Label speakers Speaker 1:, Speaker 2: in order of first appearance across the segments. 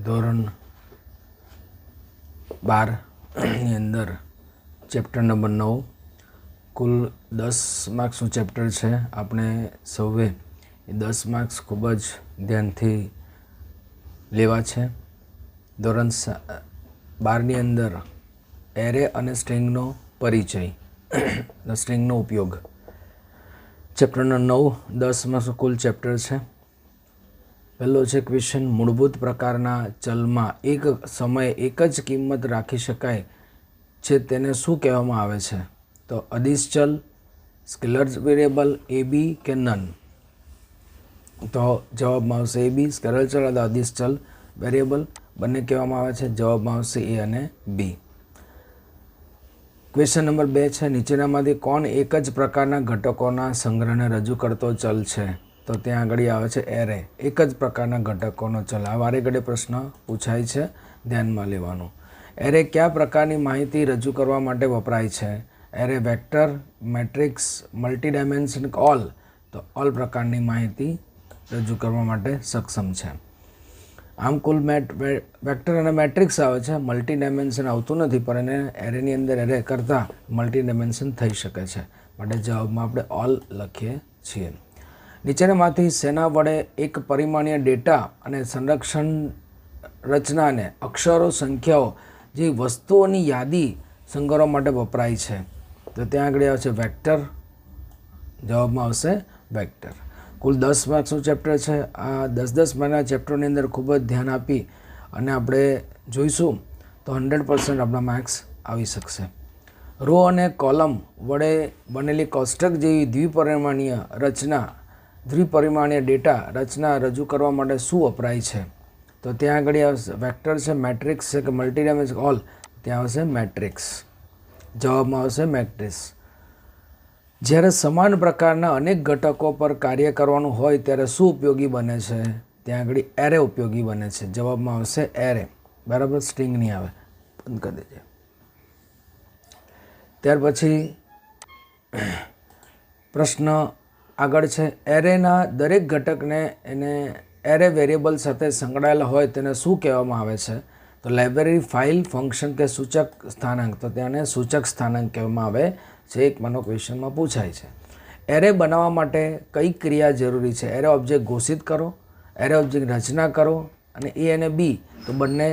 Speaker 1: ધોરણ 12ની અંદર chapter number 9 કુલ 10 માર્ક્સનું ચેપ્ટર છે. આપણે સૌએ એ 10 માર્ક્સ ખૂબ જ ધ્યાનથી લેવા છે. ધોરણ 12ની અંદર એરે અને સ્ટ્રિંગનો પરિચય, સ્ટ્રિંગનો ઉપયોગ. ચેપ્ટરના 9 10 માર્ક્સનું કુલ ચેપ્ટર છે. પહેલો છે ક્વેશ્ચન, મૂળભૂત પ્રકારના ચલમાં એક સમયે એક જ કિંમત રાખી શકાય છે તેને શું કહેવામાં આવે છે? તો અદિશ ચલ, સ્કેલર વેરિયેબલ, એ બી કે નન? તો જવાબમાં આવશે એ બી. સ્કેલર ચલ અને અદિશ ચલ વેરિયેબલ બંને કહેવામાં આવે છે. જવાબમાં આવશે એ અને બી. ક્વેશ્ચન નંબર 2 છે, નીચેનામાંથી કોણ એક જ પ્રકારના ઘટકોના સંગ્રહને રજૂ કરતો ચલ છે? તો ત્યાં આગળ આવે છે એરે. એક જ પ્રકારના ઘટકોનો ચલ. આ વારે ઘડે પ્રશ્ન પૂછાય છે, ધ્યાનમાં લેવાનું. એરે કયા પ્રકારની માહિતી રજૂ કરવા માટે વપરાય છે? Array vector, matrix, multi dimension, all? તો ઓલ પ્રકારની માહિતી રજૂ કરવા માટે સક્ષમ છે. આમ કુલ વેક્ટર અને મેટ્રિક્સ આવે છે, મલ્ટી ડાયમેન્શન આવતું નથી, પણ એને એરેની અંદર એરે કરતાં મલ્ટી ડાયમેન્શન થઈ શકે છે. માટે જવાબમાં આપણે ઓલ લખીએ છીએ. નીચેનામાંથી શેના વડે એક પરિમાણીય ડેટા અને સંરક્ષણ રચનાને અક્ષરો, સંખ્યાઓ જેવી વસ્તુઓની યાદી સંગ્રહવા માટે વપરાય છે? તો ત્યાં આગળ આવશે વેક્ટર. જવાબમાં આવશે વેક્ટર. કુલ 10 માર્ક્સનું ચેપ્ટર છે. આ 10 માર્કના ચેપ્ટરની અંદર ખૂબ જ ધ્યાન આપી અને આપણે જોઈશું તો 100% આપણા માર્ક્સ આવી શકશે. રો અને કોલમ વડે બનેલી કોષ્ટક જેવી દ્વિપરિમાણીય ડેટા રચના રજૂ કરવા માટે શું વપરાય છે? તો ત્યાં આગળ આવશે વેક્ટર છે, મેટ્રિક્સ છે કે મલ્ટી ડાયમેન્શન, ઓલ? ત્યાં આવશે મેટ્રિક્સ. જવાબમાં આવશે મેટ્રિક્સ. જ્યારે સમાન પ્રકારના અનેક ઘટકો પર કાર્ય કરવાનું હોય ત્યારે શું ઉપયોગી બને છે? ત્યાં આગળ એરે ઉપયોગી બને છે. જવાબમાં આવશે એરે. બરાબર, સ્ટ્રિંગ નહીં આવે, બંધ કરી દેજે. ત્યાર પછી પ્રશ્ન આગળ છે, એરેના દરેક ઘટકને એને એરે વેરિયેબલ સાથે સંકળાયેલા હોય તેને શું કહેવામાં આવે છે? તો લાઇબ્રેરી, ફાઇલ, ફંક્શન કે સૂચક સ્થાનાંક? તો તેને સૂચક સ્થાનાંક કહેવામાં આવે છે. એક માનો ક્વેશ્ચનમાં પૂછાય છે. એરે બનાવવા માટે કઈ ક્રિયા જરૂરી છે? એરે ઓબ્જેક્ટ ઘોષિત કરો, એરે ઓબ્જેક્ટ રચના કરો, અને એ અને બી તો બંને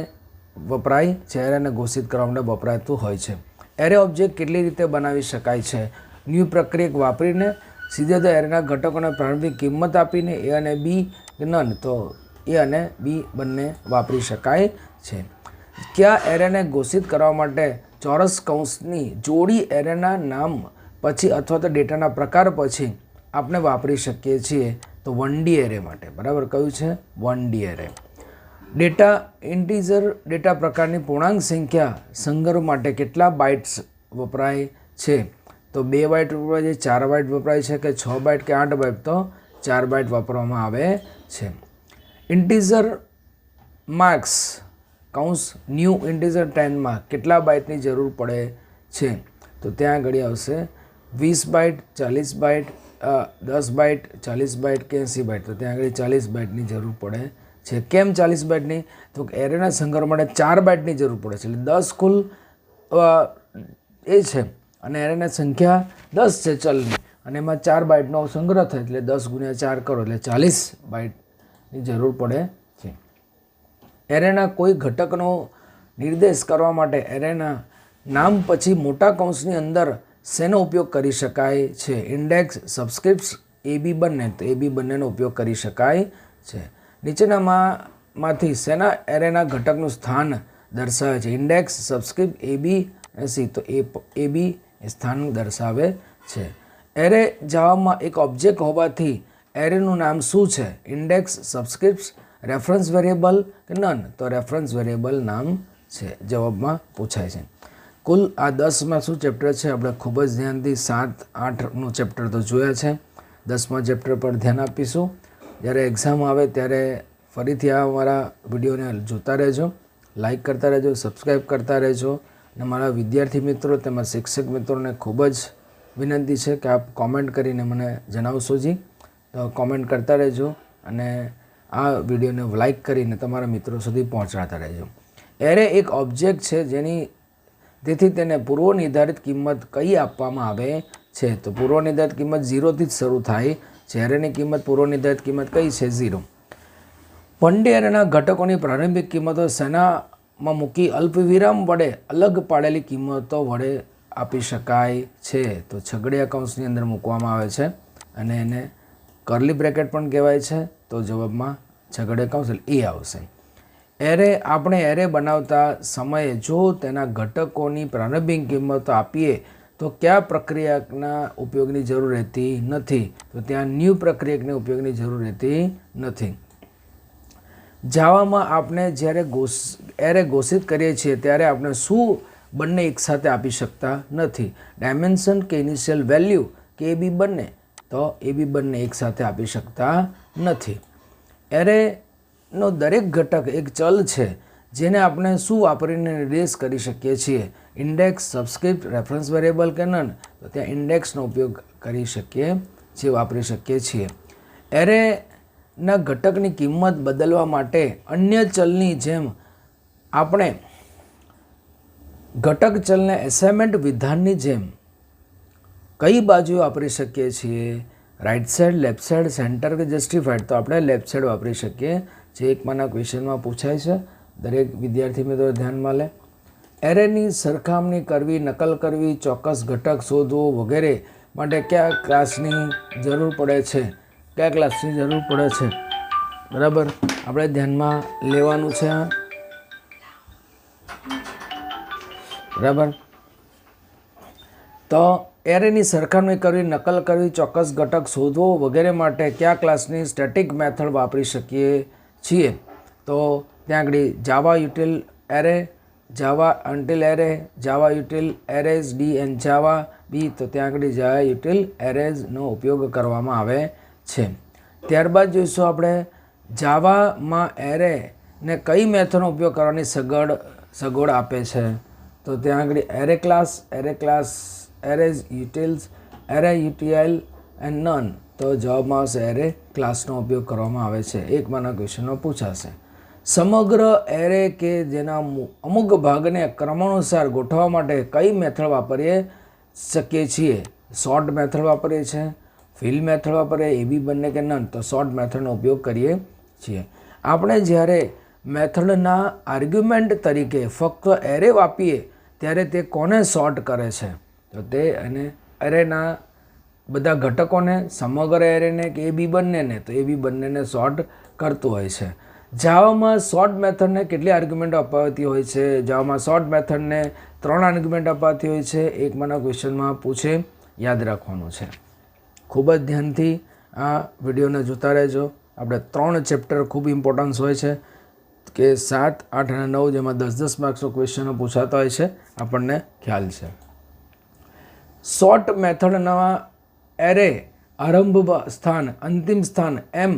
Speaker 1: વપરાય છે. એરેને ઘોષિત કરવા માટે વપરાતું હોય છે. એરે ઓબ્જેક્ટ કેટલી રીતે બનાવી શકાય છે? ન્યૂ પ્રક્રિયા વાપરીને, સીધે તો એરેના ઘટકોને પ્રારંભિક કિંમત આપીને, એ અને બી નન? તો એ અને બી બંને વાપરી શકાય છે. કયા એરેને ઘોષિત કરવા માટે ચોરસ કૌંસની જોડી એરેના નામ પછી અથવા તો ડેટાના પ્રકાર પછી આપણે વાપરી શકીએ છીએ? તો 1D એરે માટે. બરાબર, કયું છે? 1D array. Data integer data પ્રકારની પૂર્ણાંક સંખ્યા સંગ્રહ માટે કેટલા બાઇટ્સ વપરાય છે? તો 2 બાઇટ વપરાય છે, 4 બાઇટ વપરાય છે કે 6 બાઇટ કે 8 બાઇટ? તો 4 બાઇટ વાપરવામાં આવે છે. ઇન્ટીજર માર્ક્સ કૌંસ ન્યૂ ઇન્ટીજર 10માં કેટલા બાઇટની જરૂર પડે છે? તો ત્યાં આગળ આવશે 20 બાઇટ, 40 બાઇટ, 10 બાઇટ, 40 બાઇટ કે 80 બાઇટ? તો ત્યાં આગળ 40 બાઇટની જરૂર પડે છે. કેમ 40 બાઇટની? તો એરેના સંગ્રહ માટે 4 બાઇટની જરૂર પડે છે. એટલે 10 કુલ એ છે અને એરેની સંખ્યા 10 છે ચલની, અને એમાં 4 બાઇટનો સંગ્રહ થાય એટલે 10 × 4 કરો એટલે 40 બાઇટની જરૂર પડે છે. એરેના કોઈ ઘટકનો નિર્દેશ કરવા માટે એરેના નામ પછી મોટા કૌંસની અંદર શેનો ઉપયોગ કરી શકાય છે? ઇન્ડેક્સ, સબસ્ક્રિપ્ટ્સ, એ બી બંને? તો એ બી બંનેનો ઉપયોગ કરી શકાય છે. નીચેનામાંથી શેના એરેના ઘટકનું સ્થાન દર્શાવે છે? ઇન્ડેક્સ, સબસ્ક્રિપ્ટ, એ બી અને સી? તો એ બી સ્થાન દર્શાવે છે. એરે જાવામાં એક ઓબ્જેક્ટ હોવાથી એરેનું નામ શું છે? ઇન્ડેક્સ, સબસ્ક્રિપ્ટ્સ, રેફરન્સ વેરિયેબલ કે નન? તો રેફરન્સ વેરિયેબલ નામ છે. જવાબમાં પૂછાય છે. કુલ આ 10 માર્ક્સનું ચેપ્ટર છે. આપણે ખૂબ જ ધ્યાનથી 7-8નું ચેપ્ટર તો જોયા છે. 10મા ચેપ્ટર પર ધ્યાન આપીશું. જ્યારે એક્ઝામ આવે ત્યારે ફરીથી આ મારા વિડીયોને જોતા રહેજો, લાઈક કરતા રહેજો, સબસ્ક્રાઈબ કરતા રહેજો. અને મારા વિદ્યાર્થી મિત્રો તેમજ શિક્ષક મિત્રોને ખૂબ જ વિનંતી છે કે આપ કોમેન્ટ કરીને મને જણાવશો જી. તો કોમેન્ટ કરતા રહેજો અને આ વિડીયોને લાઇક કરીને તમારા મિત્રો સુધી પહોંચાડતા રહેજો. એરે એક ઓબ્જેક્ટ છે તેથી તેને પૂર્વનિર્ધારિત કિંમત કઈ આપવામાં આવે છે? તો પૂર્વનિર્ધારિત કિંમત 0થી જ શરૂ થાય છે. એરેની કિંમત પૂર્વનિર્ધારિત કિંમત કઈ છે? 0. પંડે એરેના ઘટકોની પ્રારંભિક કિંમતો શેનામાં મૂકી અલ્પવિરામ વડે અલગ પાડેલી કિંમતો વડે આપી શકાય છે? તો છગડીયા કૌંસની અંદર મૂકવામાં આવે છે અને એને કર્લી બ્રેકેટ પણ કહેવાય છે. તો જવાબમાં છગડીયા કૌંસ એ આવશે. આપણે એરે બનાવતા સમયે જો તેના ઘટકોની પ્રારંભિક કિંમતો આપીએ તો કયા પ્રક્રિયકના ઉપયોગની જરૂર રહેતી નથી? તો ત્યાં ન્યૂ પ્રક્રિયકના ઉપયોગની જરૂર રહેતી નથી. જાવામાં આપણે જ્યારે એરે ઘોષિત કરીએ છીએ ત્યારે આપણે શું બંને એકસાથે આપી શકતા નથી? ડાયમેન્શન કે ઇનિશિયલ વેલ્યુ કે એ બી બંને? તો એ બી બંને એકસાથે આપી શકતા નથી. એરેનો દરેક ઘટક એક ચલ છે જેને આપણે શું વાપરીને નિર્દેશ કરી શકીએ છીએ? ઇન્ડેક્સ, સબસ્ક્રિપ્ટ, રેફરન્સ વેરિયેબલ કે નન? તો ત્યાં ઇન્ડેક્સનો ઉપયોગ કરી શકીએ છીએ, વાપરી શકીએ છીએ. એરેના ઘટકની કિંમત બદલવા માટે અન્ય ચલની જેમ આપણે ઘટક ચલને એસાઇનમેન્ટ વિધાનની જેમ કઈ બાજુ વાપરી શકીએ છીએ? Right side, left side, centre કે જસ્ટિફાઈડ? તો આપણે લેફ્ટ સાઈડ વાપરી શકીએ. જે એકમાંના ક્વેશ્ચનમાં પૂછાય છે, દરેક વિદ્યાર્થી મિત્રો ધ્યાનમાં લે. એરેની સરખામણી કરવી, નકલ કરવી, ચોક્કસ ઘટક શોધવો વગેરે માટે કયા ક્લાસની જરૂર પડે છે? કયા ક્લાસની જરૂર પડે છે? બરાબર, આપણે ધ્યાનમાં લેવાનું છે. બરાબર, તો એરેની સરખામણી કરવી, નકલ કરવી, ચોક્કસ ઘટક શોધવો વગેરે માટે કયા ક્લાસની સ્ટેટિક મેથડ વાપરી શકીએ છીએ? તો ત્યાં આગળ Java util array, Java until array, Java util arrays D and Java B. તો ત્યાં આગળ જાવા યુટિલ એરેઝનો ઉપયોગ કરવામાં આવે છે. ત્યારબાદ જોઈશું આપણે જાવામાં એરેને કઈ મેથડનો ઉપયોગ કરવાની સગવડ આપે છે? તો ત્યાં આગળ array class, arrays utils, array UTL and none. તો જવાબમાં આવશે એરે ક્લાસનો ઉપયોગ કરવામાં આવે છે. એકમાંના ક્વેશ્ચનો પૂછાશે. સમગ્ર એરે કે જેના અમુક ભાગને ક્રમાનુસાર ગોઠવવા માટે કઈ મેથડ વાપરીએ શકીએ છીએ? શોર્ટ મેથડ વાપરીએ છીએ, ફિલ મેથડ વાપરીએ, એ બી બંને કે નન? તો શોર્ટ મેથડનો ઉપયોગ કરીએ છીએ. આપણે જ્યારે મેથડના આર્ગ્યુમેન્ટ તરીકે ફક્ત એરે વાપરીએ ત્યારે તે કોને શોર્ટ કરે છે? તો તે અને એરેના બધા ઘટકોને, સમગ્ર એરેને કે એ બી બંનેને? તો એ બી બંનેને શોર્ટ કરતું હોય છે. જાવામાં શોર્ટ મેથડને કેટલી આર્ગ્યુમેન્ટ અપાવતી હોય છે? જાવામાં શોર્ટ મેથડને 3 આર્ગ્યુમેન્ટ અપાતી હોય છે. એકમાંના ક્વેશ્ચનમાં પૂછે, યાદ રાખવાનું છે. ખૂબ જ ધ્યાનથી આ વિડીયોને જોતા રહેજો. આપણે 3 ચેપ્ટર ખૂબ ઇમ્પોર્ટન્સ હોય છે કે 7, 8 અને 9, જેમાં 10-10 માર્ક્સનો ક્વેશ્ચનો પૂછાતા હોય છે, આપણને ખ્યાલ છે. શોર્ટ મેથડના એરે આરંભ સ્થાન, અંતિમ સ્થાન એમ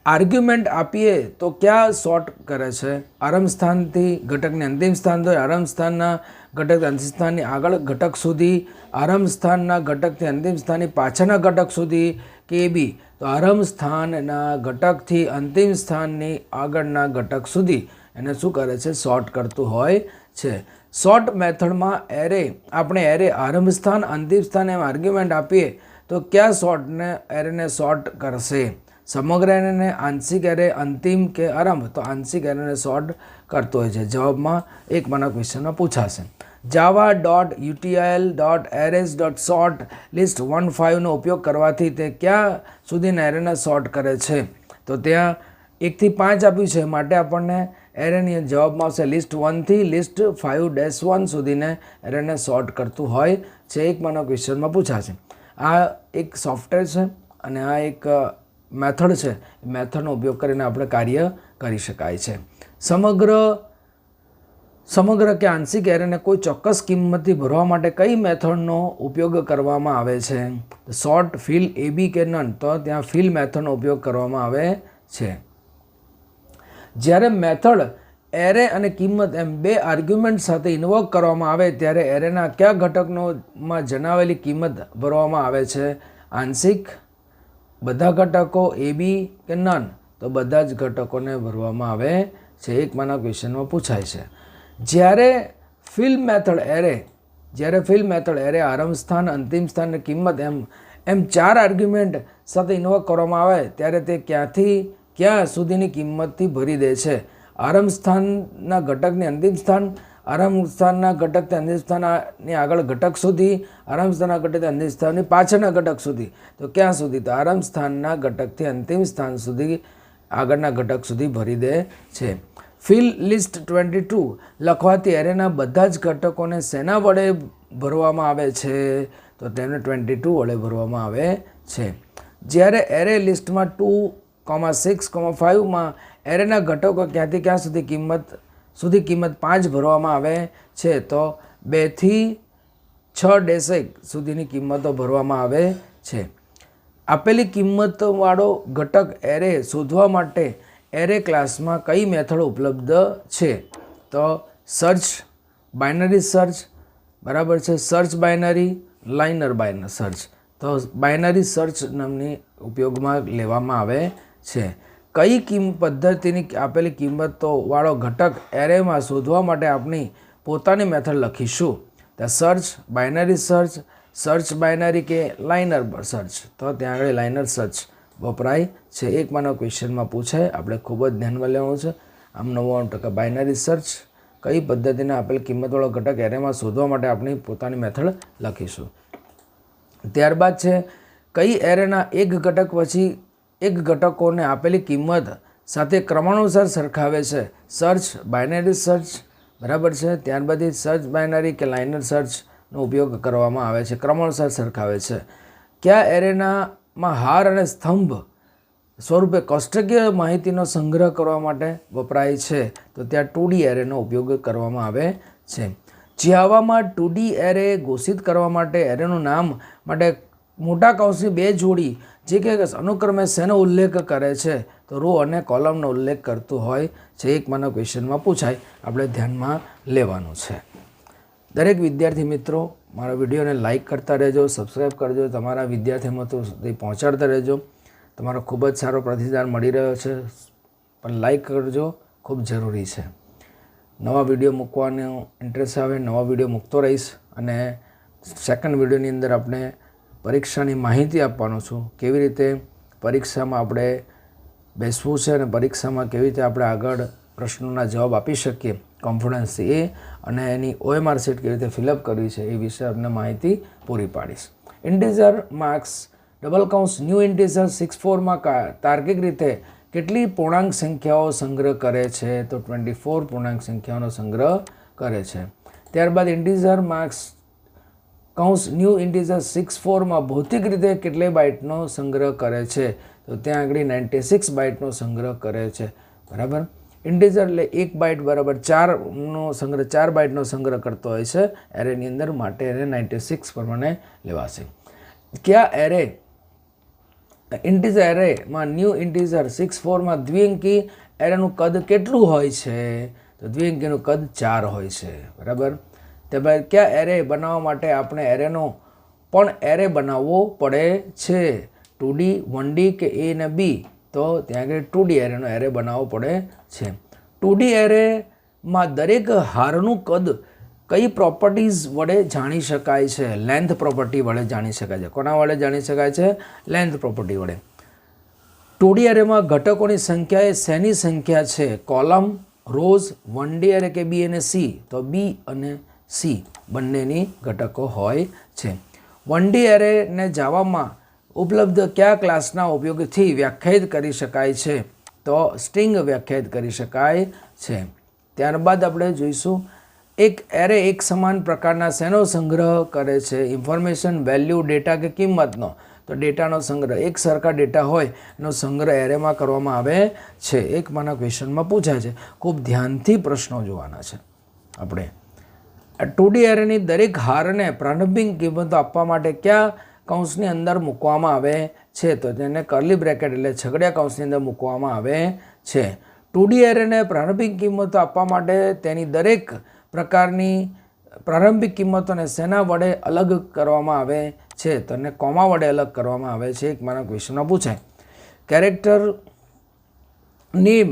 Speaker 1: આર્ગ્યુમેન્ટ આપીએ તો ક્યાં શોર્ટ કરે છે? આરંભ સ્થાનથી ઘટકને અંતિમ સ્થાન તો આરંભ સ્થાનના ઘટક અંતિમ સ્થાનની આગળ ઘટક સુધી, આરંભ સ્થાનના ઘટકથી અંતિમ સ્થાનની પાછળના ઘટક સુધી કે બી? તો આરંભ સ્થાનના ઘટકથી અંતિમ સ્થાનની આગળના ઘટક સુધી એને શું કરે છે? શોર્ટ કરતું હોય છે. શોર્ટ મેથડમાં આપણે એરે આરંભ સ્થાન, અંતિમ સ્થાન એમ આર્ગ્યુમેન્ટ આપીએ તો ક્યાં એરેને શોર્ટ કરશે? સમગ્ર એરેને, આંશિક એરે, અંતિમ કે આરંભ? તો આંશિક એરેને શોર્ટ કરતો હોય છે. જવાબમાં એકમાંના ક્વેશ્ચનમાં પૂછાશે. Java dot util dot arrays dot sort list 1.5નો ઉપયોગ કરવાથી તે ક્યાં સુધીના એરેને શોર્ટ કરે છે? તો ત્યાં 1 થી 5 આપ્યું છે, માટે આપણને એરેની જવાબમાં આવશે લિસ્ટ 1 થી લિસ્ટ 5-1 સુધીને એરેને શોર્ટ કરતું હોય છે. એકમાંના ક્વેશ્ચનમાં પૂછાશે. આ એક સોફ્ટવેર છે અને આ એક મેથડ છે. મેથડનો ઉપયોગ કરીને આપણે કાર્ય કરી શકાય છે. સમગ્ર કે આંશિક એરેને કોઈ ચોક્કસ કિંમતથી ભરવા માટે કઈ મેથડનો ઉપયોગ કરવામાં આવે છે? શોર્ટ, ફિલ, એ બી કે નન? તો ત્યાં ફિલ મેથડનો ઉપયોગ કરવામાં આવે છે. જ્યારે મેથડ એરે અને કિંમત એમ 2 આર્ગ્યુમેન્ટ સાથે ઇન્વોક કરવામાં આવે ત્યારે એરેના કયા ઘટકમાં જણાવેલી કિંમત ભરવામાં આવે છે? આંશિક, બધા ઘટકો, એ બી કે નન? તો બધા જ ઘટકોને ભરવામાં આવે છે. એક માના ક્વેશ્ચનમાં પૂછાય છે. જ્યારે ફિલ મેથડ એરે આરંભ સ્થાન, અંતિમ સ્થાન અને કિંમત એમ 4 આર્ગ્યુમેન્ટ સાથે ઇન્વોક કરવામાં આવે ત્યારે તે ક્યાંથી ક્યાં સુધીની કિંમતથી ભરી દે છે. આરંભ સ્થાનના ઘટકની અંતિમ સ્થાન, આરંભ સ્થાનના ઘટકથી અંતિમ સ્થાનની આગળ ઘટક સુધી, આરંભ સ્થાનના ઘટકથી અંતિમ સ્થાનની પાછળના ઘટક સુધી. તો ક્યાં સુધી? તો આરંભ સ્થાનના ઘટકથી અંતિમ સ્થાન સુધી આગળના ઘટક સુધી ભરી દે છે. ફિલ લિસ્ટ 22 લખવાથી એરેના બધા જ ઘટકોને શેના વડે ભરવામાં આવે છે? તો તેને 22 વડે ભરવામાં આવે છે. જ્યારે એરે લિસ્ટમાં 2, 6, 5માં એરેના ઘટકો ક્યાંથી ક્યાં સુધી કિંમત 5 ભરવામાં આવે છે, તો 2 થી 6 સુધીની કિંમતો ભરવામાં આવે છે. આપેલી કિંમતવાળો ઘટક એરે શોધવા માટે એરે ક્લાસમાં કઈ મેથડ ઉપલબ્ધ છે? તો સર્ચ, બાઇનરી સર્ચ, બરાબર છે, સર્ચ બાઇનરી, લાઇનર સર્ચ. તો બાઇનરી સર્ચ નામની ઉપયોગમાં લેવામાં આવે છે. કઈ પદ્ધતિની આપેલી કિંમતોવાળો ઘટક એરેમાં શોધવા માટે આપણી પોતાની મેથડ લખીશું? તો search, binary search, search binary કે લાઇનર સર્ચ. તો ત્યાં આગળ લાઇનર સર્ચ વપરાય છે. એક માનો ક્વેશ્ચનમાં પૂછાય, આપણે ખૂબ જ ધ્યાનમાં લેવાનું છે. આમ 99% બાઇનરી સર્ચ કઈ પદ્ધતિને આપેલ કિંમતવાળો ઘટક એરેમાં શોધવા માટે આપણી પોતાની મેથડ લખીશું. ત્યારબાદ છે કઈ એરેના એક ઘટક પછી એક ઘટકોને આપેલી કિંમત સાથે ક્રમાનુસાર સરખાવે છે? સર્ચ, બાઇનરી સર્ચ, બરાબર છે. ત્યારબાદ સર્ચ બાઇનરી કે લાઇનર સર્ચનો ઉપયોગ કરવામાં આવે છે, ક્રમાનુસાર સરખાવે છે. કયા એરેનામાં હાર અને સ્તંભ સ્વરૂપે કોષ્ટકીય માહિતીનો સંગ્રહ કરવા માટે વપરાય છે? તો ત્યાં 2D એરેનો ઉપયોગ કરવામાં આવે છે. જાવામાં 2D એરે ઘોષિત કરવા માટે એરેનું નામ માટે મોટા કૌંસની 2 જોડી જે કે અનુક્રમે શેનો ઉલ્લેખ કરે છે? તો રો અને કોલમનો ઉલ્લેખ કરતું હોય છે. એક માનો ક્વેશ્ચનમાં પૂછાય, આપણે ધ્યાનમાં લેવાનું છે. દરેક વિદ્યાર્થી મિત્રો મારા વિડીયોને લાઇક કરતા રહેજો, સબસ્ક્રાઈબ કરજો, તમારા વિદ્યાર્થી મિત્રો સુધી પહોંચાડતા રહેજો. તમારો ખૂબ જ સારો પ્રતિસાદ મળી રહ્યો છે, પણ લાઇક કરજો, ખૂબ જરૂરી છે. નવા વિડીયો મૂકવાનો ઇન્ટરેસ્ટ આવે, નવા વિડીયો મૂકતો રહીશ. અને સેકન્ડ વિડીયોની અંદર આપણે પરીક્ષાની માહિતી આપવાનો છું, કેવી રીતે પરીક્ષામાં આપણે બેસવું છે અને પરીક્ષામાં કેવી રીતે આપણે આગળ પ્રશ્નોના જવાબ આપી શકીએ કોન્ફિડન્સથી, એ અને એની OMR શીટ કેવી રીતે ફિલઅપ કરવી છે એ વિશે આપણે માહિતી પૂરી પાડીશ. ઇન્ટીજર માર્ક્સ ડબલ કૌંસ ન્યૂ ઇન્ટીજર 64માં તાર્કિક રીતે કેટલી પૂર્ણાંક સંખ્યાઓ સંગ્રહ કરે છે? તો 24 પૂર્ણાંક સંખ્યાઓનો સંગ્રહ કરે છે. ત્યારબાદ ઇન્ટીજર માર્ક્સ કૌંસ ન્યૂ ઇન્ટીજર 64માં ભૌતિક રીતે કેટલી બાઇટનો સંગ્રહ કરે છે? તો ત્યાં આગળ 96 બાઇટનો સંગ્રહ કરે છે, બરાબર. ઇન્ટીજર એટલે 1 બાઇટ બરાબર 4 બાઇટનો સંગ્રહ કરતો હોય છે એરેની અંદર, માટે એને 96 પ્રમાણે લેવાશે. કયા એરે ઇન્ટીજર એરેમાં ન્યૂ ઇન્ટીજર 64માં દ્વિઅંકી એરેનું કદ કેટલું હોય છે? તો દ્વિઅંકીનું કદ 4 હોય છે, બરાબર. ત્યારબાદ કયા એરે બનાવવા માટે આપણે એરેનો પણ એરે બનાવવો પડે છે? 2D, 1D કે A અને B? તો ત્યાં આગળ 2D એરેનો એરે બનાવવો પડે છે. 2D એરેમાં દરેક હારનું કદ કઈ પ્રોપર્ટીઝ વડે જાણી શકાય છે? લેન્થ પ્રોપર્ટી વડે જાણી શકાય છે. કોના વડે જાણી શકાય છે? લેન્થ પ્રોપર્ટી વડે. 2D એરેમાં ઘટકોની સંખ્યા એ શેની સંખ્યા છે? કોલમ, રોઝ, 1D એરે કે B અને C? તો B અને C બંનેની ઘટકો હોય છે. 1D એરેને જાવામાં ઉપલબ્ધ કયા ક્લાસના ઉપયોગથી વ્યાખ્યાયિત કરી શકાય છે? તો સ્ટ્રિંગ વ્યાખ્યાયિત કરી શકાય છે. ત્યારબાદ આપણે જોઈશું એક એરે એક સમાન પ્રકારના શેનો સંગ્રહ કરે છે? ઇન્ફોર્મેશન, વેલ્યુ, ડેટા કે કિંમતનો? તો ડેટાનો સંગ્રહ, એક સરખા ડેટા હોય એનો સંગ્રહ એરેમાં કરવામાં આવે છે. એક માના ક્વેશ્ચનમાં પૂછાય છે. ખૂબ ધ્યાનથી પ્રશ્નો જોવાના છે આપણે. 2D એરેની દરેક હારને પ્રારંભિક કિંમતો આપવા માટે કયા કૌંસની અંદર મૂકવામાં આવે છે? તો તેને કર્લી બ્રેકેટ એટલે છગડિયા કૌંસની અંદર મૂકવામાં આવે છે. 2D એરેને પ્રારંભિક કિંમતો આપવા માટે તેની દરેક પ્રકારની પ્રારંભિક કિંમતોને શેના વડે અલગ કરવામાં આવે છે? તો એને કોમા વડે અલગ કરવામાં આવે છે. એક મારા ક્વેશ્ચનમાં પૂછાય. કેરેક્ટર નેમ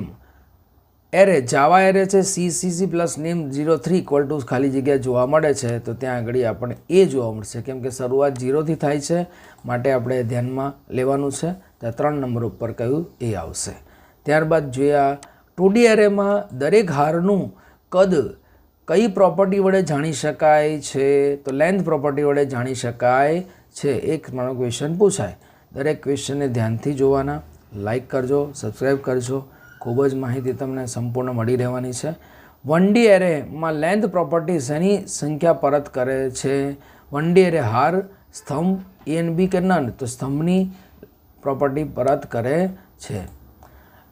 Speaker 1: એરે જાવા એરે છે CCC plus name 03 equal to ખાલી જગ્યા જોવા મળે છે. તો ત્યાં આગળ આપણને એ જોવા મળશે, કેમ કે શરૂઆત 0થી થાય છે, માટે આપણે ધ્યાનમાં લેવાનું છે. તો 3 નંબર ઉપર કયું એ આવશે. ત્યારબાદ જોઈએ 2D એરેમાં દરેક હારનું કદ કઈ પ્રોપર્ટી વડે જાણી શકાય છે? તો લેન્થ પ્રોપર્ટી વડે જાણી શકાય છે. એક મારો ક્વેશ્ચન પૂછાય. દરેક ક્વેશ્ચનને ધ્યાનથી જોવાના. લાઈક કરજો, સબસ્ક્રાઈબ કરજો. ખૂબ જ માહિતી તમને સંપૂર્ણ મળી રહેવાની છે. 1D એરેમાં લેન્થ પ્રોપર્ટી શેની સંખ્યા પરત કરે છે? 1D એરે હાર, સ્તંભ, A and B કે નન? તો સ્તંભની પ્રોપર્ટી પરત કરે છે.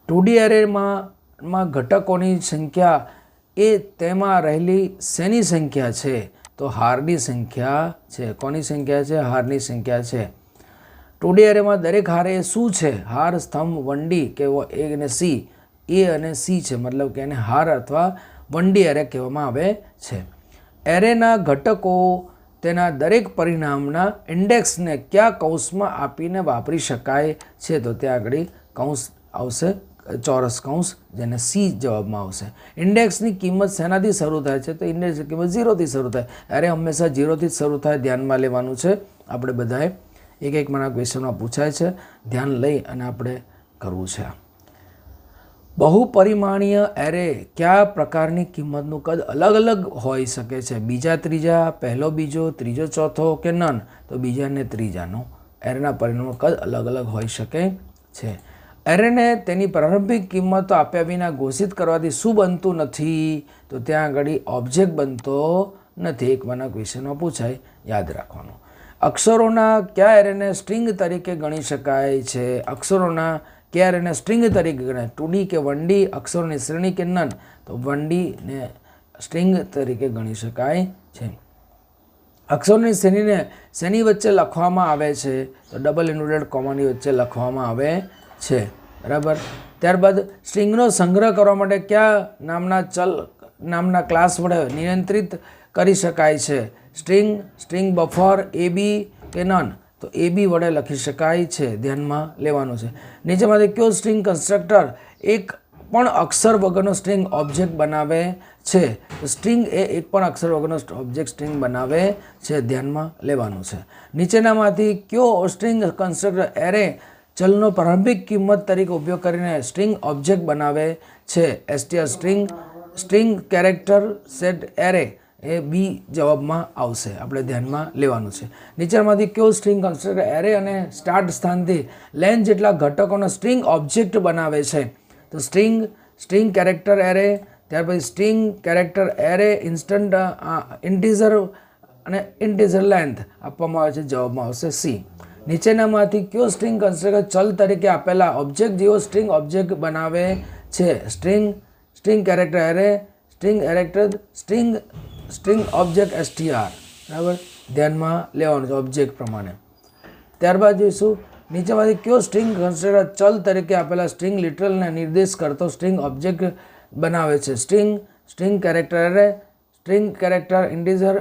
Speaker 1: 2D એરેમાં ઘટકોની સંખ્યા એ તેમાં રહેલી શેની સંખ્યા છે? તો હારની સંખ્યા છે. કોની સંખ્યા છે? હારની સંખ્યા છે. 2D એરેમાં દરેક હાર એ શું છે? હાર, સ્તંભ, 1D કે A અને C? A અને C છે, મતલબ કે એને હાર અથવા 1D એરે કહેવામાં આવે છે. એરેના ઘટકો તેના દરેક પરિણામના ઇન્ડેક્સને કયા કૌંસમાં આપીને વાપરી શકાય છે? તો ત્યાં આગળ કૌંસ આવશે, ચોરસ કૌંસ, જેને C જવાબમાં આવશે. ઇન્ડેક્સની કિંમત શેનાથી શરૂ થાય છે? તો ઇન્ડેક્સની કિંમત 0થી શરૂ થાય. એરે હંમેશા 0થી જ શરૂ થાય, ધ્યાનમાં લેવાનું છે. આપણે બધાએ એક મારા ક્વેશ્ચનમાં પૂછાય છે, ધ્યાન લઈ અને આપણે કરવું છે. બહુપરિમાણીય એરે કયા પ્રકારની કિંમતનું કદ અલગ અલગ હોઈ શકે છે? બીજા ત્રીજા, પહેલો બીજો, ત્રીજો ચોથો કે નન? તો બીજા ને ત્રીજાનો એરેના પરિણામનું કદ અલગ અલગ હોઈ શકે છે. એરેને તેની પ્રારંભિક કિંમતો આપ્યા વિના ઘોષિત કરવાથી શું બનતું નથી? તો ત્યાં આગળ ઓબ્જેક્ટ બનતો નથી. એક માના ક્વેશ્ચનમાં પૂછાય, યાદ રાખવાનું. અક્ષરોના કયા એરેને સ્ટ્રિંગ તરીકે ગણી શકાય છે? અક્ષરોના કયા એરેને સ્ટ્રિંગ તરીકે ગણાય? 2D કે 1D? અક્ષરોની શ્રેણી કે નન? તો 1D ને સ્ટ્રિંગ તરીકે ગણી શકાય છે. અક્ષરોની શ્રેણીને શેની વચ્ચે લખવામાં આવે છે? તો ડબલ ઇન્વર્ટેડ કોમાની વચ્ચે લખવામાં આવે છે. બરાબર. ત્યારબાદ સ્ટ્રિંગનો સંગ્રહ કરવા માટે કયા નામના ક્લાસ વડે નિયંત્રિત કરી શકાય છે? સ્ટ્રિંગ બફર, AB કે નન? તો AB વડે લખી શકાય છે, ધ્યાનમાં લેવાનું છે. નીચેમાંથી કયો સ્ટ્રિંગ કન્સ્ટ્રક્ટર એક પણ અક્ષર વગરનો સ્ટ્રિંગ ઓબ્જેક્ટ બનાવે છે? તો સ્ટ્રિંગ એ એક પણ અક્ષર વગરનો ઓબ્જેક્ટ સ્ટ્રિંગ બનાવે છે, ધ્યાનમાં લેવાનું છે. નીચેનામાંથી કયો સ્ટ્રિંગ કન્સ્ટ્રક્ટર એરે ચલનો પ્રારંભિક કિંમત તરીકે ઉપયોગ કરીને સ્ટ્રિંગ ઓબ્જેક્ટ બનાવે છે? str string character set array એ B જવાબમાં આવશે. આપણે ધ્યાનમાં લેવાનું છે. નીચેમાંથી કયો સ્ટ્રિંગ કન્સ્ટ્રક્ટર એરે અને સ્ટાર્ટ સ્થાનથી લેન્થ જેટલા ઘટકોનો સ્ટ્રિંગ ઓબ્જેક્ટ બનાવે છે? તો સ્ટ્રિંગ કેરેક્ટર એરે, ત્યાર પછી સ્ટ્રિંગ કેરેક્ટર એરે ઇન્ટીજર અને ઇન્ટીજર લેન્થ આપવામાં આવે છે, જવાબમાં આવશે C. નીચેનામાંથી કયો સ્ટ્રિંગ કન્સ્ટ્રક્ટર ચલ તરીકે આપેલા ઓબ્જેક્ટ જેવો સ્ટ્રિંગ ઓબ્જેક્ટ બનાવે છે? String character array, string object str. બરાબર, ધ્યાનમાં લેવાનું છે ઓબ્જેક્ટ પ્રમાણે. ત્યારબાદ જોઈશું નીચેમાંથી કયો સ્ટ્રિંગ કન્સ્ટ્રક્ટર ચલ તરીકે આપેલા સ્ટ્રિંગ લિટરલને નિર્દેશ કરતો સ્ટ્રિંગ ઓબ્જેક્ટ બનાવે છે? String character array, string character integer,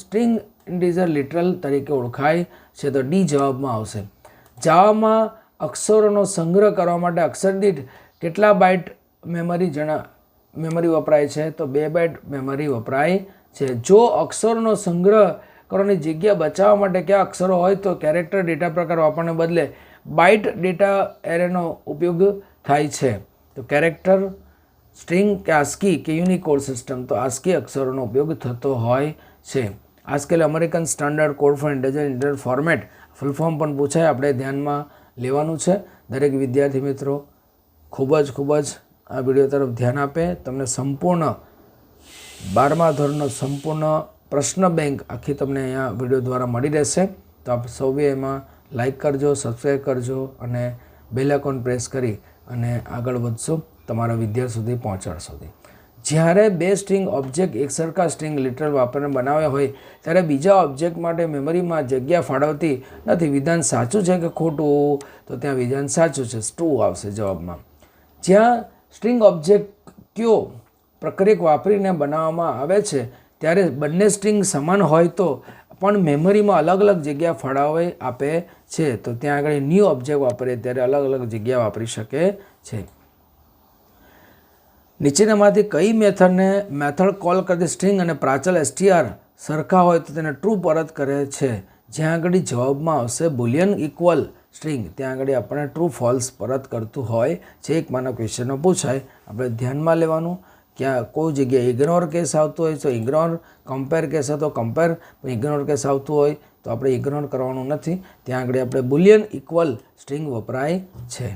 Speaker 1: string integer literal તરીકે ઓળખાય છે. તો D જવાબમાં આવશે. જાવામાં અક્ષરોનો સંગ્રહ કરવા માટે અક્ષર દીઠ કેટલા બાઇટ મેમરી વપરાય છે? તો 2 બાઇટ મેમરી વપરાય છે. જો અક્ષરોનો સંગ્રહ કરવાની જગ્યા બચાવવા માટે કયા અક્ષરો હોય? તો કેરેક્ટર ડેટા પ્રકાર વાપરવાને બદલે બાઇટ ડેટા એરેનો ઉપયોગ થાય છે. તો કેરેક્ટર, સ્ટ્રિંગ કે ASCII કે યુનિકોડ સિસ્ટમ? તો ASCII અક્ષરોનો ઉપયોગ થતો હોય છે. ASCII American standard code four internet format, full form પણ પૂછાય, આપણે ધ્યાનમાં લેવાનું છે. દરેક વિદ્યાર્થી મિત્રો ખૂબ જ આ વિડીયો તરફ ધ્યાન આપે. તમને સંપૂર્ણ 12મા ધોરણનો સંપૂર્ણ પ્રશ્ન બેંક આખી તમને અહીંયા વિડીયો દ્વારા મળી રહેશે. તો આપ સૌએ એમાં લાઈક કરજો, સબસ્ક્રાઈબ કરજો અને બેલ આઇકોન પ્રેસ કરી અને આગળ વધશો, તમારા વિદ્યાર્થી સુધી પહોંચાડશો. જ્યારે 2 સ્ટ્રિંગ ઓબ્જેક્ટ એકસરખા સ્ટ્રિંગ લિટરલ વાપરીને બનાવ્યા હોય ત્યારે બીજા ઓબ્જેક્ટ માટે મેમરીમાં જગ્યા ફાળવતી નથી. વિધાન સાચું છે કે ખોટું? તો ત્યાં વિધાન સાચું છે, 2 આવશે જવાબમાં. જ્યાં સ્ટ્રિંગ ઓબ્જેક્ટ કયો પ્રક્રિયક વાપરીને બનાવવામાં આવે છે ત્યારે બંને સ્ટ્રિંગ સમાન હોય તો પણ મેમરીમાં અલગ અલગ જગ્યા ફાળવી આપે છે. તો ત્યાં આગળ ન્યૂ ઓબ્જેક્ટ વાપરીએ ત્યારે અલગ અલગ જગ્યા વાપરી શકે છે. નીચેનામાંથી કઈ મેથડને મેથડ કોલ કરતી સ્ટ્રિંગ અને પ્રાચલ str સરખા હોય તો તેને ટ્રુ પરત કરે છે? જ્યાં આગળ જવાબમાં આવશે બુલિયન ઇક્વલ સ્ટ્રિંગ, ત્યાં આગળ આપણે ટ્રુ ફોલ્સ પરત કરતું હોય છે. એક માનો ક્વેશ્ચનો પૂછાય, આપણે ધ્યાનમાં લેવાનું. ક્યાં કોઈ જગ્યાએ ઇગ્નોર કેસ આવતો હોય તો ઇગ્નોર, કમ્પેર કેસ હતો કમ્પેર, ઇગ્નોર કેસ આવતું હોય તો આપણે ઇગ્નોર કરવાનું નથી. ત્યાં આગળ આપણે બુલિયન ઇક્વલ સ્ટ્રિંગ વપરાય છે.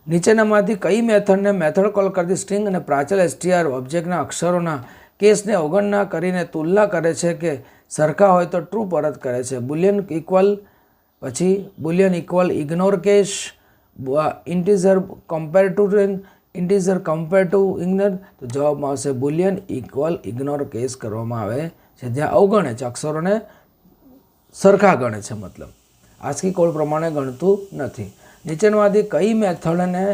Speaker 1: નીચેનામાંથી કઈ મેથડને મેથડ કોલ કરતી સ્ટ્રિંગ અને પ્રાચલ str ઓબ્જેક્ટના અક્ષરોના કેસને અવગણના કરીને તુલના કરે છે કે સરખા હોય તો ટ્રુ પરત કરે છે? બુલિયન ઇક્વલ, પછી Boolean equal ignore case, integer compare to integer compare to ignore. તો જવાબમાં આવશે બુલિયન ઇક્વલ ઇગ્નોર કેસ કરવામાં આવે છે, જ્યાં અવગણે છે, અક્ષરોને સરખા ગણે છે, મતલબ આસ્કી કોડ પ્રમાણે ગણતું નથી. નીચેનામાંથી કઈ મેથડને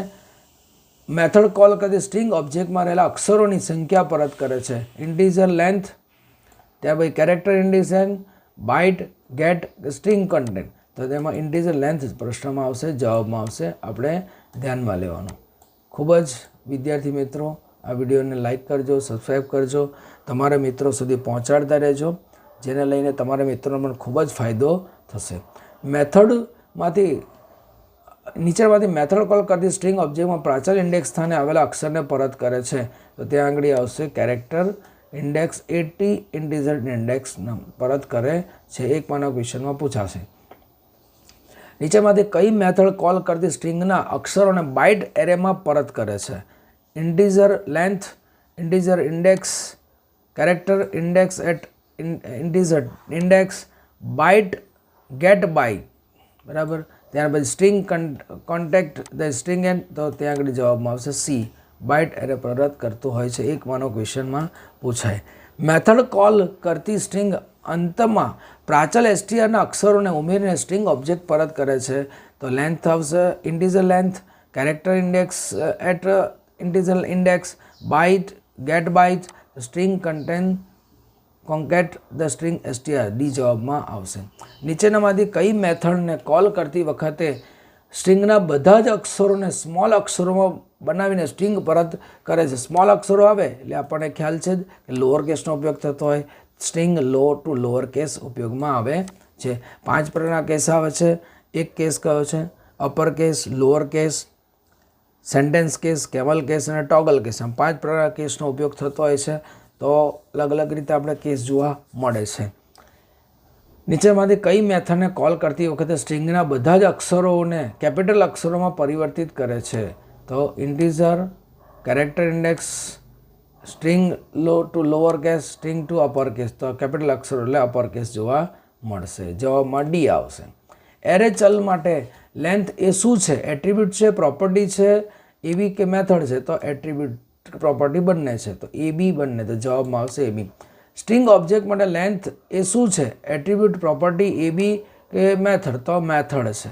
Speaker 1: મેથડ કોલ કરતી સ્ટ્રિંગ ઓબ્જેક્ટમાં રહેલા અક્ષરોની સંખ્યા પરત કરે છે? ઇન્ટીજર લેન્થ, ત્યાં ભાઈ character index, byte, get, string content. તો તેમાં ઇન્ટીજર લેન્થ પ્રશ્નમાં આવશે, જવાબમાં આવશે. આપણે ધ્યાનમાં લેવાનું. ખૂબ જ વિદ્યાર્થી મિત્રો, આ વિડીયોને લાઇક કરજો, સબસ્ક્રાઈબ કરજો, તમારા મિત્રો સુધી પહોંચાડતા રહેજો, જેને લઈને તમારા મિત્રોને પણ ખૂબ જ ફાયદો થશે. નીચેમાંથી મેથડ કોલ કરતી સ્ટ્રિંગ ઓબ્જેક્ટમાં પ્રાચલ ઇન્ડેક્સ સ્થાને આવેલા અક્ષરને પરત કરે છે? તો ત્યાં આગળ આવશે કેરેક્ટર ઇન્ડેક્સ 80 ઇન્ટીજર ઇન્ડેક્સ પરત કરે છે. એક માનો ક્વેશ્ચનમાં પૂછાશે. નીચેમાંથી કઈ મેથડ કોલ કરતી સ્ટ્રિંગના અક્ષરોને બાઇટ એરેમાં પરત કરે છે? Integer length, integer index, character index at integer index, byte, get byte. બરાબર. ત્યાર પછી string contact the string and. તો ત્યાં આગળ જવાબમાં આવશે સી, બાઇટ એરે પરત કરતું હોય છે. એક માનો ક્વેશ્ચનમાં પૂછાય. મેથડ કોલ કરતી સ્ટ્રિંગ અંતમાં પ્રાચલ str અક્ષરોને ઉમેરીને સ્ટ્રિંગ ઓબ્જેક્ટ પરત કરે છે? તો લેન્થ આવશે integer length, character index at integer index, byte, get byte, string content concat the string str. D જવાબમાં આવશે. નીચેનામાંથી કઈ મેથડને કોલ કરતી વખતે સ્ટ્રિંગના બધા જ અક્ષરોને સ્મોલ અક્ષરોમાં બનાવીને સ્ટ્રિંગ પરત કરે છે? સ્મોલ અક્ષરો આવે એટલે આપણને ખ્યાલ છે કે લોઅર કેસનો ઉપયોગ થતો હોય. String low to lower case ઉપયોગમાં આવે છે. 5 પ્રકારના કેસ આવે છે. એક કેસ કયો છે? Upper case, lower case, sentence case, camel case અને ટોગલ કેસ. આમ 5 પ્રકારના કેસનો ઉપયોગ થતો હોય છે. તો અલગ અલગ રીતે આપણે કેસ જોવા મળે છે. નીચેમાંથી કઈ મેથડને કોલ કરતી વખતે સ્ટ્રિંગના બધા જ અક્ષરોને કેપિટલ અક્ષરોમાં પરિવર્તિત કરે છે? તો integer, character index, string low to lower case, string to upper case. તો કેપિટલ અક્ષરો એટલે અપર કેસ જોવા મળશે. જવાબમાં ડી આવશે. એરે ચલ માટે લેન્થ એ શું છે? એટ્રીબ્યુટ છે, પ્રોપર્ટી છે, એબી કે મેથડ છે? તો એટ્રીબ્યુટ પ્રોપર્ટી બંને છે, તો એ બી બંને. તો જવાબમાં આવશે એ બી. સ્ટ્રિંગ ઓબ્જેક્ટ માટે લેન્થ એ શું છે? એટ્રીબ્યુટ, પ્રોપર્ટી, એ બી કે મેથડ? તો મેથડ છે.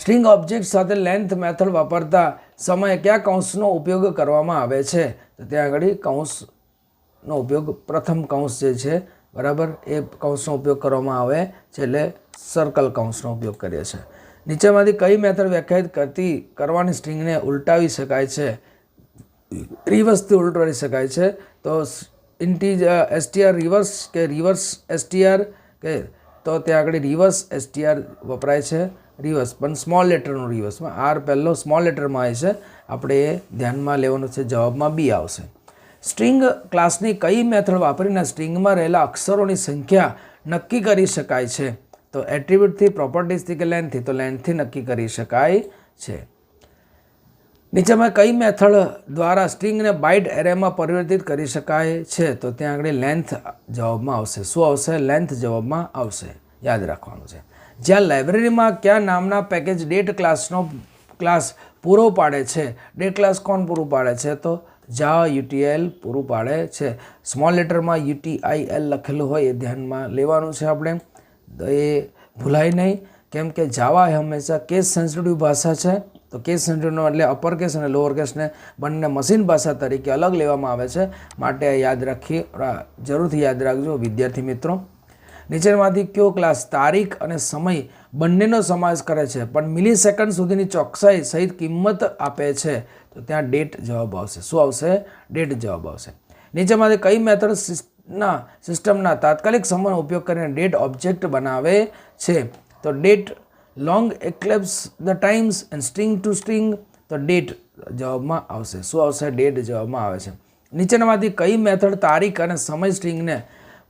Speaker 1: સ્ટ્રિંગ ઓબ્જેક્ટ સાથે લેન્થ મેથડ વાપરતા સમયે કયા કૌંસનો ઉપયોગ કરવામાં આવે છે? તો ત્યાં આગળ કૌંસનો ઉપયોગ, પ્રથમ કૌંસ જે છે, બરાબર, એ કૌંસનો ઉપયોગ કરવામાં આવે છે, એટલે સર્કલ કૌંસનો ઉપયોગ કરીએ છીએ. નીચેમાંથી કઈ મેથડ વ્યાખ્યાયિત કરવાની સ્ટ્રિંગને ઉલટાવી શકાય છે? રિવર્સથી ઉલટાવી શકાય છે. તો str રિવર્સ કે રિવર્સ str કે? તો ત્યાં આગળ રિવર્સ str વપરાય છે. રિવર્સ પણ સ્મોલ લેટરનું રિવર્સમાં, આર પહેલો સ્મોલ લેટરમાં આવે છે. આપણે એ ધ્યાનમાં લેવાનું છે. જવાબમાં બી આવશે. સ્ટ્રિંગ ક્લાસની કઈ મેથડ વાપરીને સ્ટ્રિંગમાં રહેલા અક્ષરોની સંખ્યા નક્કી કરી શકાય છે? તો એટ્રીબ્યુટથી, પ્રોપર્ટીઝથી કે લેન્થથી? તો લેન્થથી નક્કી કરી શકાય છે. નીચેમાં કઈ મેથડ દ્વારા સ્ટ્રિંગને બાઇટ એરેમાં પરિવર્તિત કરી શકાય છે? તો ત્યાં આગળ લેન્થ જવાબમાં આવશે. શું આવશે? લેન્થ જવાબમાં આવશે. યાદ રાખવાનું છે. જ્યાં લાઇબ્રેરીમાં કયા નામના પેકેજ ડેટ ક્લાસ પૂરો પાડે છે? ડેટ ક્લાસ કોણ પૂરું પાડે છે? તો જાવા UTIL પૂરું પાડે છે. સ્મોલ લેટરમાં UTIL લખેલું હોય એ ધ્યાનમાં લેવાનું છે આપણે. તો એ ભૂલાય નહીં, કેમ કે જાવા એ હંમેશા કેસ સેન્સિટિવ ભાષા છે. તો કેસ સેન્સિટિવનો એટલે અપર કેસ અને લોઅર કેસને બંને મશીન ભાષા તરીકે અલગ લેવામાં આવે છે. માટે જરૂરથી યાદ રાખજો વિદ્યાર્થી મિત્રો. નીચેમાંથી કયો ક્લાસ તારીખ અને સમય બંનેનો સમાવેશ કરે છે પણ મિલી સેકન્ડ સુધીની ચોકસાઈ સહિત કિંમત આપે છે? તો તો ત્યાં ડેટ જવાબ આવશે. શું આવશે? ડેટ જવાબ આવશે. નીચેમાંથી કઈ મેથડ સિસ્ટમના તાત્કાલિક સમયનો ઉપયોગ કરીને ડેટ ઓબ્જેક્ટ બનાવે છે? તો date, long eclipse the times and string to string. તો ડેટ જવાબમાં આવશે. શું આવશે? ડેટ જવાબમાં આવે છે. નીચેનામાંથી કઈ મેથડ તારીખ અને સમય સ્ટ્રિંગને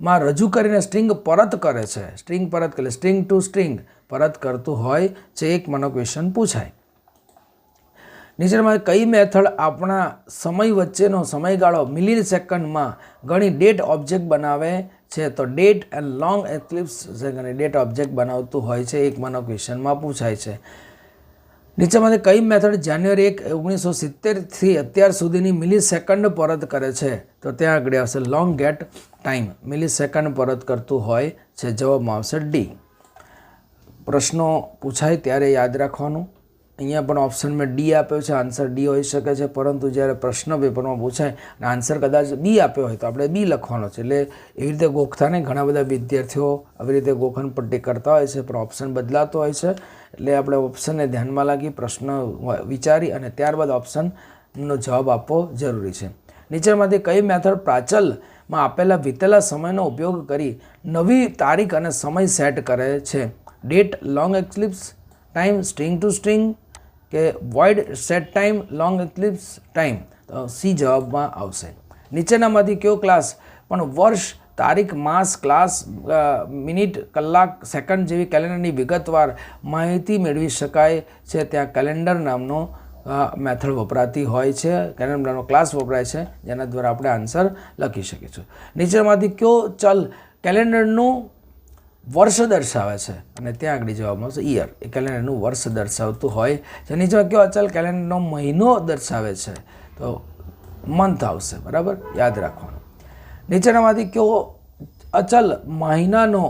Speaker 1: માં રજૂ કરીને સ્ટ્રિંગ પરત કરે છે? સ્ટ્રિંગ પરત કરે, સ્ટ્રિંગ ટુ સ્ટ્રિંગ પરત કરતું હોય છે. એક મને ક્વેશ્ચન પૂછાય. નીચેનામાં કઈ મેથડ આપણા સમય વચ્ચેનો સમયગાળો મિલી સેકન્ડમાં ઘણી ડેટ ઓબ્જેક્ટ બનાવે છે? તો date and long Eclipse date object બનાવતું હોય છે. એક મને ક્વેશ્ચનમાં પૂછાય છે. નીચેમાંથી કઈ મેથડ જાન્યુઆરી 1, 1970થી અત્યાર સુધીની મિલી સેકન્ડ પરત કરે છે? તો ત્યાં આગળ આવશે લોંગ ગેટ ટાઈમ, મિલી સેકન્ડ પરત કરતું હોય છે. જવાબમાં આવશે ડી. પ્રશ્નો પૂછાય ત્યારે યાદ રાખવાનું. અહીંયા પણ ઓપ્શન મેં ડી આપ્યો છે, આન્સર ડી હોઈ શકે છે, પરંતુ જ્યારે પ્રશ્ન પેપરમાં પૂછાય અને આન્સર કદાચ બી આપ્યો હોય તો આપણે બી લખવાનો છે. એટલે એવી રીતે ગોખતાને ઘણા બધા વિદ્યાર્થીઓ આવી રીતે ગોખણ પટ્ટી કરતા હોય છે, પણ ઓપ્શન બદલાતો હોય છે. એટલે આપણે ઓપ્શનને ધ્યાનમાં લાગી પ્રશ્ન વિચારી અને ત્યારબાદ ઓપ્શનનો જવાબ આપવો જરૂરી છે. નીચેમાંથી કઈ મેથડ પ્રાચલમાં આપેલા વીતેલા સમયનો ઉપયોગ કરી નવી તારીખ અને સમય સેટ કરે છે? Date, long eclipse time, string to string કે void set time, long eclipse time. તો સી જવાબમાં આવશે. નીચેનામાંથી કયો ક્લાસ પણ વર્ષ, તારીખ, માસ, ક્લાસ, મિનિટ, કલાક, સેકન્ડ જેવી કેલેન્ડરની વિગતવાર માહિતી મેળવી શકાય છે? ત્યાં કેલેન્ડર નામનો મેથડ વપરાતી હોય છે, કેલેન્ડર નામનો ક્લાસ વપરાય છે, જેના દ્વારા આપણે આન્સર લખી શકીશું. નીચેમાંથી કયો ચલ કેલેન્ડરનું વર્ષ દર્શાવે છે? અને ત્યાં આગળ જવાબમાં આવશે યર. એ કેલેન્ડરનું વર્ષ દર્શાવતું હોય છે. નીચેમાં કયો અચલ કેલેન્ડરનો મહિનો દર્શાવે છે? તો મંથ આવશે. બરાબર, યાદ રાખવાનું. નીચેનામાંથી કયો અચલ મહિનાનો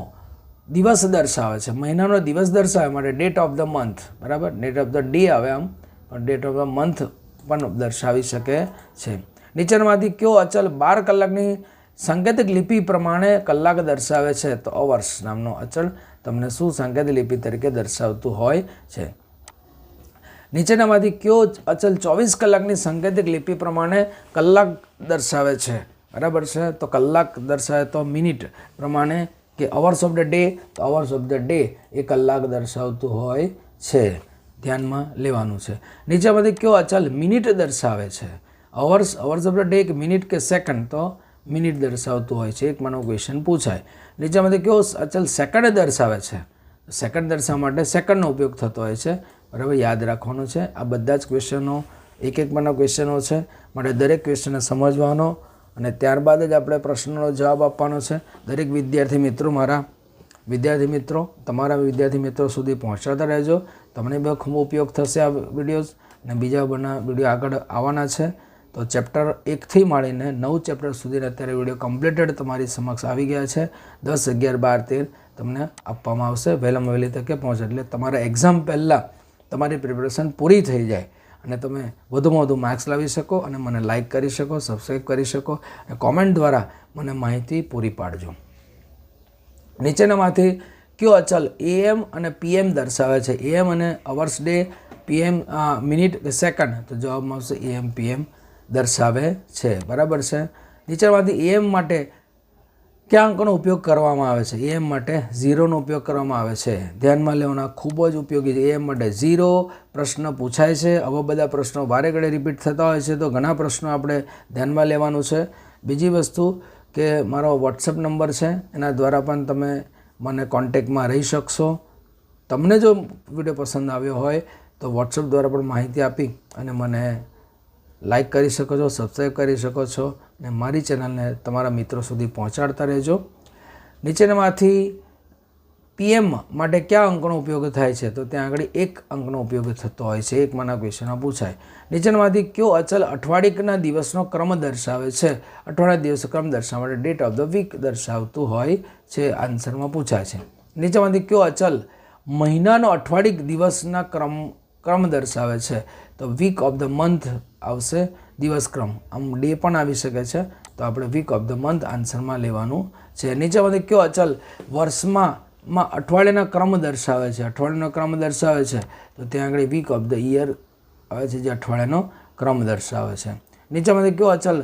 Speaker 1: દિવસ દર્શાવે છે? મહિનાનો દિવસ દર્શાવે માટે ડેટ ઓફ ધ મંથ. બરાબર, ડેટ ઓફ ધ ડે આવે આમ, પણ ડેટ ઓફ ધ મંથ પણ દર્શાવી શકે છે. નીચેનામાંથી કયો અચલ 12 કલાકની સાંકેતિક લિપિ પ્રમાણે કલાક દર્શાવે છે? તો અવર્સ નામનો અચળ તમને શું સાંકેતિક લિપિ તરીકે દર્શાવતું હોય છે? નીચેનામાંથી કયો અચલ 24 કલાકની સાંકેતિક લિપિ પ્રમાણે કલાક દર્શાવે છે? બરાબર છે, તો કલાક દર્શાવે તો મિનિટ પ્રમાણે કે અવર્સ ઓફ ધ ડે, તો અવર્સ ઓફ ધ ડે એ કલાક દર્શાવતું હોય છે. ધ્યાનમાં લેવાનું છે. નીચેમાંથી કયો અચલ મિનિટ દર્શાવે છે? અવર્સ ઓફ ધ ડે કે મિનિટ કે સેકન્ડ? તો મિનિટ દર્શાવતું હોય છે. એક મને ક્વેશ્ચન પૂછાય. નીચેમાંથી કયો અચલ સેકન્ડ દર્શાવે છે? સેકન્ડ દર્શાવવા માટે સેકન્ડનો ઉપયોગ થતો હોય છે. બરાબર, યાદ રાખવાનું છે. આ બધા જ ક્વેશ્ચનો એક મને ક્વેશ્ચનો છે, માટે દરેક ક્વેશ્ચનને સમજવાનો અને ત્યારબાદ જ આપણે પ્રશ્નનો જવાબ આપવાનો છે. દરેક વિદ્યાર્થી મિત્રો તમારા વિદ્યાર્થી મિત્રો સુધી પહોંચાડતા રહેજો. તમને બહુ ખૂબ ઉપયોગ થશે આ વિડીયોઝ, અને બીજા વિડીયો આગળ આવવાના છે. તો ચેપ્ટર 1થી માંડીને 9 ચેપ્ટર સુધીના અત્યારે વિડીયો કમ્પ્લીટેડ તમારી સમક્ષ આવી ગયા છે. 10, 11, 12, 13 તમને આપવામાં આવશે વહેલામાં વહેલી તકે પહોંચે. એટલે તમારા એક્ઝામ પહેલાં તમારી પ્રિપેરેશન પૂરી થઈ જાય અને તમે વધુમાં વધુ માર્ક્સ લાવી શકો અને મને લાઇક કરી શકો, સબસ્ક્રાઈબ કરી શકો અને કોમેન્ટ દ્વારા મને માહિતી પૂરી પાડજો. નીચેનામાંથી કયો અચલ AM અને PM દર્શાવે છે? AM અને અવર્સ ડે, PM મિનિટ કે સેકન્ડ? તો જવાબમાં આવશે AM PM દર્શાવે છે. બરાબર છે. નીચેમાંથી AM માટે કયા અંકનો ઉપયોગ કરવામાં આવે છે? AM માટે 0નો ઉપયોગ કરવામાં આવે છે. ધ્યાનમાં લેવાના, ખૂબ જ ઉપયોગી છે. AM માટે 0 પ્રશ્ન પૂછાય છે. આવા બધા પ્રશ્નો વારે ઘડે રિપીટ થતા હોય છે, તો ઘણા પ્રશ્નો આપણે ધ્યાનમાં લેવાનું છે. બીજી વસ્તુ કે મારો WhatsApp નંબર છે, એના દ્વારા પણ તમે મને કોન્ટેક્ટમાં રહી શકશો. તમને જો વિડીયો પસંદ આવ્યો હોય તો WhatsApp દ્વારા પણ માહિતી આપી અને મને લાઇક કરી શકો છો, સબસ્ક્રાઈબ કરી શકો છો અને મારી ચેનલને તમારા મિત્રો સુધી પહોંચાડતા રહેજો. નીચેનામાંથી PM માટે કયા અંકનો ઉપયોગ થાય છે? તો ત્યાં આગળ 1 અંકનો ઉપયોગ થતો હોય છે. એક મને ક્વેશ્ચનમાં પૂછાય. નીચેનામાંથી કયો અચલ અઠવાડિયાના દિવસનો ક્રમ દર્શાવે છે? અઠવાડિયા દિવસનો ક્રમ દર્શાવવા માટે ડેટ ઓફ ધ વીક દર્શાવતું હોય છે. આન્સરમાં પૂછાય છે. નીચેમાંથી કયો અચલ મહિનાનો અઠવાડિક દિવસના ક્રમ દર્શાવે છે? તો વીક ઓફ ધ મંથ આવશે, દિવસક્રમ. આમ ડે પણ આવી શકે છે, તો આપણે વીક ઓફ ધ મંથ આન્સરમાં લેવાનું છે. નીચેમાંથી કયો અચલ વર્ષમાં અઠવાડિયાના ક્રમ દર્શાવે છે? અઠવાડિયાનો ક્રમ દર્શાવે છે તો ત્યાં આગળ વીક ઓફ ધ યર આવે છે, જે અઠવાડિયાનો ક્રમ દર્શાવે છે. નીચેમાંથી કયો અચલ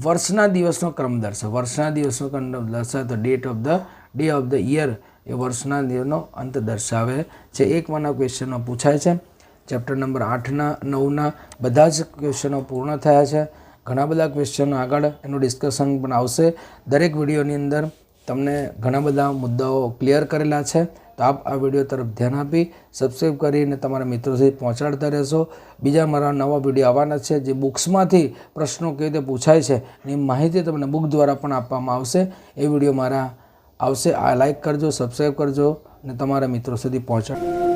Speaker 1: વર્ષના દિવસનો ક્રમ દર્શાવે? વર્ષના દિવસનો ક્રમ દર્શાવે તો ડે ઓફ ધ યર એ વર્ષના દિવસનો અંત દર્શાવે છે. એકમાંના ક્વેશ્ચનો પૂછાય છે. ચેપ્ટર નંબર 8ના 9ના બધા જ ક્વેશ્ચનો પૂર્ણ થયા છે. ઘણા બધા ક્વેશ્ચનો આગળ એનું ડિસ્કશન પણ આવશે. દરેક વિડીયોની અંદર તમને ઘણા બધા મુદ્દાઓ ક્લિયર કરેલા છે. તો આપ આ વિડીયો તરફ ધ્યાન આપી સબસ્ક્રાઈબ કરીને તમારા મિત્રો સુધી પહોંચાડતા રહેશો. બીજા મારા નવા વિડીયો આવવાના છે જે બુક્સમાંથી પ્રશ્નો કેવી રીતે પૂછાય છે એની માહિતી તમને બુક દ્વારા પણ આપવામાં આવશે. એ વિડીયો મારા આવશે. આ લાઈક કરજો, સબસ્ક્રાઈબ કરજો અને તમારા મિત્રો સુધી પહોંચાડો.